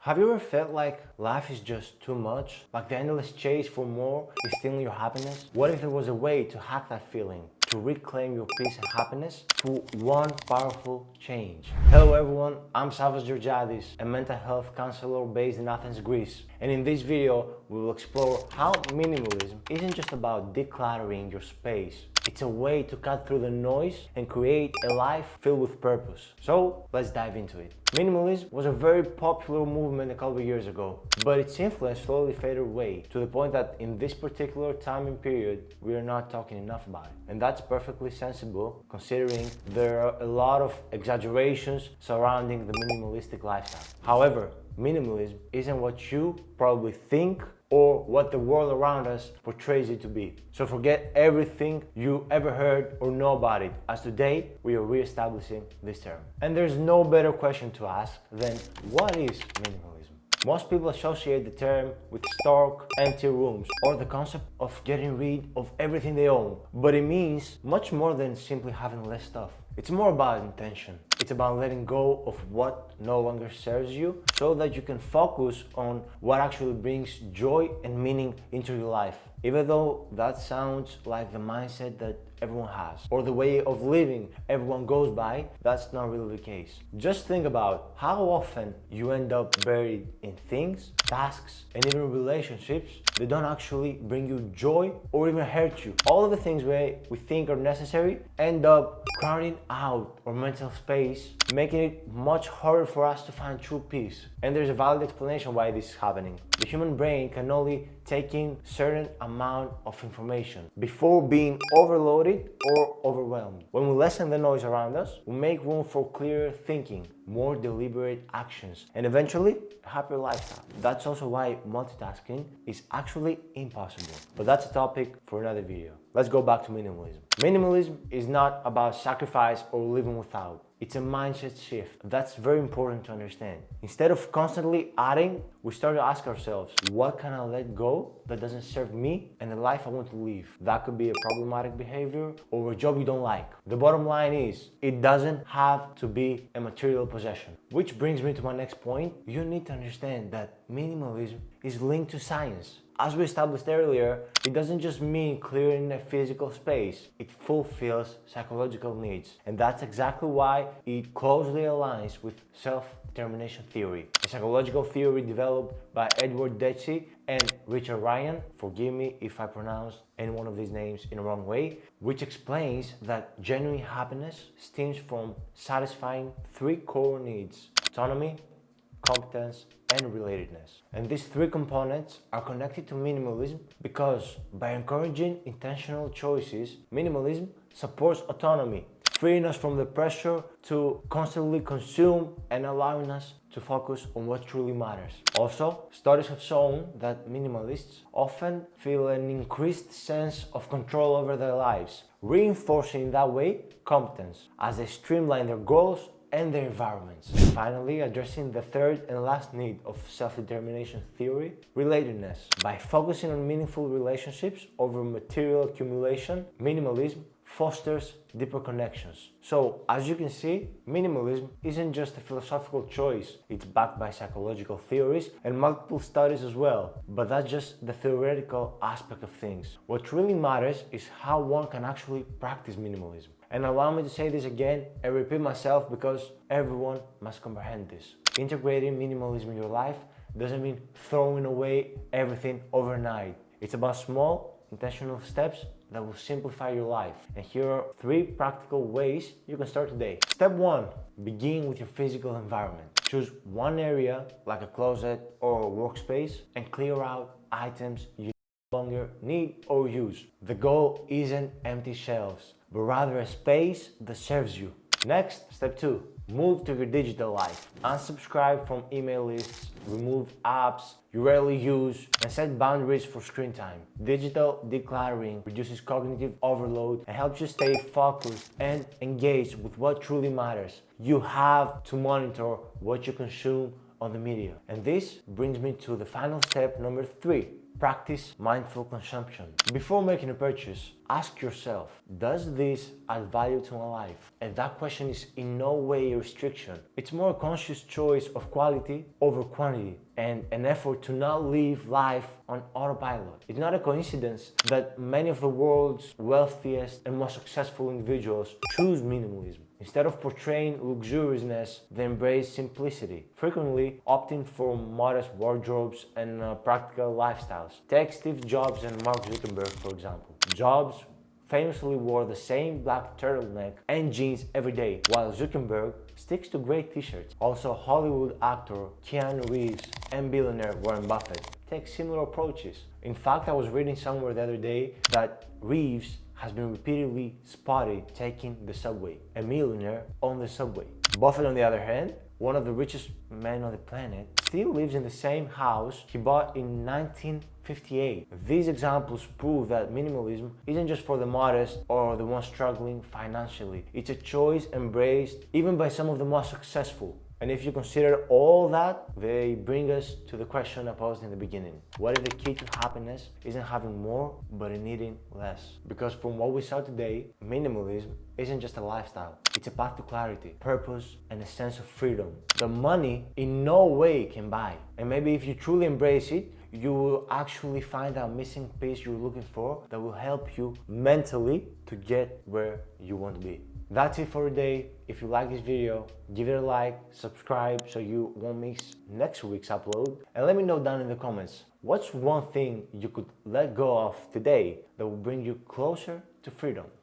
Have you ever felt like life is just too much? Like the endless chase for more is stealing your happiness? What if there was a way to hack that feeling? To reclaim your peace and happiness through one powerful change. Hello everyone, I'm Savas Georgiadis, a mental health counselor based in Athens, Greece. And in this video, we will explore how minimalism isn't just about decluttering your space. It's a way to cut through the noise and create a life filled with purpose. So let's dive into it. Minimalism was a very popular movement a couple of years ago, but its influence slowly faded away to the point that in this particular time and period, we are not talking enough about it. And that's perfectly sensible considering there are a lot of exaggerations surrounding the minimalistic lifestyle. However, minimalism isn't what you probably think or what the world around us portrays it to be. So forget everything you ever heard or know about it, as today we are re-establishing this term. And there's no better question to ask than what is minimalism? Most people associate the term with stark, empty rooms or the concept of getting rid of everything they own. But it means much more than simply having less stuff. It's more about intention. It's about letting go of what no longer serves you so that you can focus on what actually brings joy and meaning into your life. Even though that sounds like the mindset that everyone has or the way of living everyone goes by, that's not really the case. Just think about how often you end up buried in things, tasks, and even relationships that don't actually bring you joy or even hurt you. All of the things we think are necessary end up crowding out our mental space, making it much harder for us to find true peace. And there's a valid explanation why this is happening. The human brain can only take in certain amount of information before being overloaded or overwhelmed. When we lessen the noise around us, we make room for clearer thinking, more deliberate actions, and eventually a happier lifestyle. That's also why multitasking is actually impossible. But that's a topic for another video. Let's go back to minimalism. Minimalism is not about sacrifice or living without. It's a mindset shift. That's very important to understand. Instead of constantly adding, we start to ask ourselves, what can I let go that doesn't serve me and the life I want to live? That could be a problematic behavior or a job you don't like. The bottom line is, it doesn't have to be a material possession. Which brings me to my next point. You need to understand that minimalism is linked to science. As we established earlier, it doesn't just mean clearing a physical space, it fulfills psychological needs. And that's exactly why it closely aligns with self-determination theory, a psychological theory developed by Edward Deci and Richard Ryan, forgive me if I pronounce any one of these names in the wrong way, which explains that genuine happiness stems from satisfying three core needs: autonomy, competence, and relatedness. And these three components are connected to minimalism because by encouraging intentional choices, minimalism supports autonomy, freeing us from the pressure to constantly consume and allowing us to focus on what truly matters. Also, studies have shown that minimalists often feel an increased sense of control over their lives, reinforcing in that way competence as they streamline their goals and their environments. Finally, addressing the third and last need of self-determination theory, relatedness. By focusing on meaningful relationships over material accumulation, minimalism fosters deeper connections. So, as you can see, minimalism isn't just a philosophical choice, it's backed by psychological theories and multiple studies as well. But that's just the theoretical aspect of things. What really matters is how one can actually practice minimalism. And allow me to say this again and repeat myself because everyone must comprehend this. Integrating minimalism in your life doesn't mean throwing away everything overnight. It's about small, intentional steps that will simplify your life. And here are three practical ways you can start today. Step 1. Begin with your physical environment. Choose one area like a closet or a workspace and clear out items you no longer need or use. The goal isn't empty shelves, but rather a space that serves you. Next, step 2. Move to your digital life. Unsubscribe from email lists, remove apps you rarely use, and set boundaries for screen time. Digital decluttering reduces cognitive overload and helps you stay focused and engaged with what truly matters. You have to monitor what you consume on the media. And this brings me to the final step, number 3. Practice mindful consumption. Before making a purchase, ask yourself, does this add value to my life? And that question is in no way a restriction. It's more a conscious choice of quality over quantity and an effort to not live life on autopilot. It's not a coincidence that many of the world's wealthiest and most successful individuals choose minimalism. Instead of portraying luxuriousness, they embrace simplicity, frequently opting for modest wardrobes and practical lifestyles. Take Steve Jobs and Mark Zuckerberg, for example. Jobs famously wore the same black turtleneck and jeans every day, while Zuckerberg sticks to gray t-shirts. Also, Hollywood actor Keanu Reeves and billionaire Warren Buffett take similar approaches. In fact, I was reading somewhere the other day that Reeves has been repeatedly spotted taking the subway, a millionaire on the subway. Buffett, on the other hand, one of the richest men on the planet, still lives in the same house he bought in 1958. These examples prove that minimalism isn't just for the modest or the ones struggling financially. It's a choice embraced even by some of the most successful. And if you consider all that, they bring us to the question I posed in the beginning. What if the key to happiness isn't having more, but in needing less? Because from what we saw today, minimalism isn't just a lifestyle. It's a path to clarity, purpose, and a sense of freedom that money in no way can buy. And maybe if you truly embrace it, you will actually find that missing piece you're looking for that will help you mentally to get where you want to be. That's it for today. If you like this video, give it a like, subscribe so you won't miss next week's upload, and let me know down in the comments, what's one thing you could let go of today that will bring you closer to freedom?